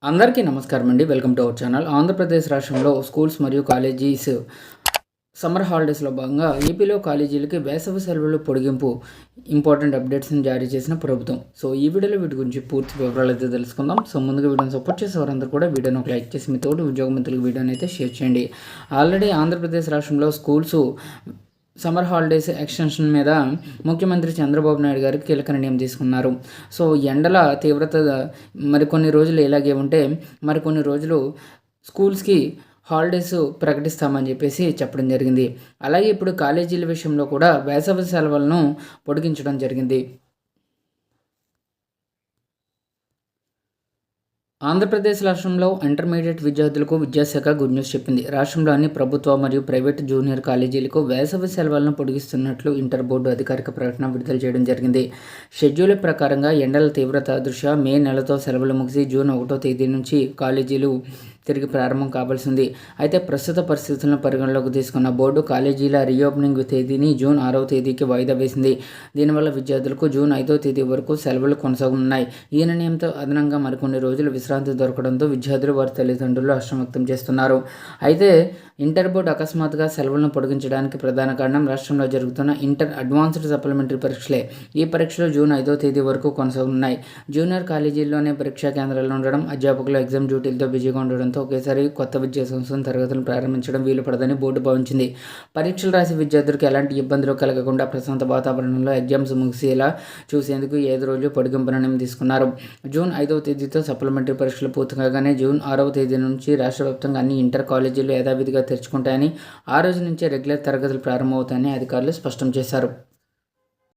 అందరికీ నమస్కారం అండి. Welcome to our channel. Andhra Pradesh రాష్ట్రంలో స్కూల్స్ మరియు కాలేజీస్ సమ్మర్ హాలిడేస్లో భాగంగా ఏపీలో కాలేజీలకి వేసవి సెలవులు పొడిగింపు ఇంపార్టెంట్ అప్డేట్స్ని జారీ చేసిన ప్రభుత్వం. సో ఈ వీడియోలో వీటి గురించి పూర్తి వివరాలు అయితే తెలుసుకుందాం. సో ముందుగా వీడియోని సపోర్ట్ చేసేవారందరూ కూడా వీడియోని ఒక లైక్ చేసి మీ తోటి ఉద్యోగ మిత్రులకు వీడియోని అయితే షేర్ చేయండి. ఆల్రెడీ ఆంధ్రప్రదేశ్ రాష్ట్రంలో స్కూల్స్ సమ్మర్ హాలిడేస్ ఎక్స్టెన్షన్ మీద ముఖ్యమంత్రి చంద్రబాబు నాయుడు గారు కీలక నిర్ణయం తీసుకున్నారు. సో ఎండల తీవ్రత మరికొన్ని రోజులు ఇలాగే ఉంటే మరికొన్ని రోజులు స్కూల్స్కి హాలిడేస్ ప్రకటిస్తామని చెప్పేసి చెప్పడం జరిగింది. అలాగే ఇప్పుడు కాలేజీల విషయంలో కూడా వేసవి సెలవులను పొడిగించడం జరిగింది. ఆంధ్రప్రదేశ్ రాష్ట్రంలో ఇంటర్మీడియట్ విద్యార్థులకు విద్యాశాఖ గుడ్ న్యూస్ చెప్పింది. రాష్ట్రంలో అన్ని ప్రభుత్వ మరియు ప్రైవేటు జూనియర్ కాలేజీలకు వేసవి సెలవులను పొడిగిస్తున్నట్లు ఇంటర్ బోర్డు అధికారిక ప్రకటన విడుదల చేయడం జరిగింది. షెడ్యూల్ ప్రకారంగా ఎండల తీవ్రత దృష్ట్యా మే నెలతో సెలవులు ముగిసి జూన్ 1వ తేదీ నుంచి కాలేజీలు తిరిగి ప్రారంభం కావాల్సింది. అయితే ప్రస్తుత పరిస్థితులను పరిగణలోకి తీసుకున్న బోర్డు కాలేజీల రీఓపెనింగ్ తేదీని జూన్ 6వ తేదీకి వాయిదా వేసింది. దీనివల్ల విద్యార్థులకు జూన్ 5వ తేదీ వరకు సెలవులు కొనసాగనున్నాయి. ఈ నిర్ణయంతో అదనంగా మరికొన్ని రోజులు విశ్రాంతి దొరకడంతో విద్యార్థులు వారి తల్లిదండ్రులు హర్షం వ్యక్తం చేస్తున్నారు. అయితే ఇంటర్ బోర్డు అకస్మాత్తుగా సెలవులను పొడిగించడానికి ప్రధాన కారణం రాష్ట్రంలో జరుగుతున్న ఇంటర్ అడ్వాన్స్డ్ సప్లిమెంటరీ పరీక్షలే. ఈ పరీక్షలు జూన్ 5వ తేదీ వరకు కొనసాగనున్నాయి. జూనియర్ కాలేజీల్లోనే పరీక్షా కేంద్రాలు ఉండడం, అధ్యాపకులు ఎగ్జామ్ డ్యూటీలతో బిజీగా ఉండడంతో ఒకేసారి కొత్త విద్యా సంవత్సరం తరగతులు ప్రారంభించడం వీలు పడదని బోర్డు భావించింది. పరీక్షలు రాసే విద్యార్థులకు ఎలాంటి ఇబ్బందులు కలగకుండా ప్రశాంత వాతావరణంలో ఎగ్జామ్స్ ముగిసేలా చూసేందుకు 5 రోజులు పొడిగింపు నిర్ణయం తీసుకున్నారు. జూన్ 5వ తేదీతో సప్లిమెంటరీ పరీక్షలు పూర్తి కాగానే జూన్ 6వ తేదీ నుంచి రాష్ట్ర వ్యాప్తంగా అన్ని ఇంటర్ కాలేజీలు యథావిధిగా తెరుచుకుంటాయని, ఆ రోజు నుంచే రెగ్యులర్ తరగతులు ప్రారంభమవుతాయని అధికారులు స్పష్టం చేశారు.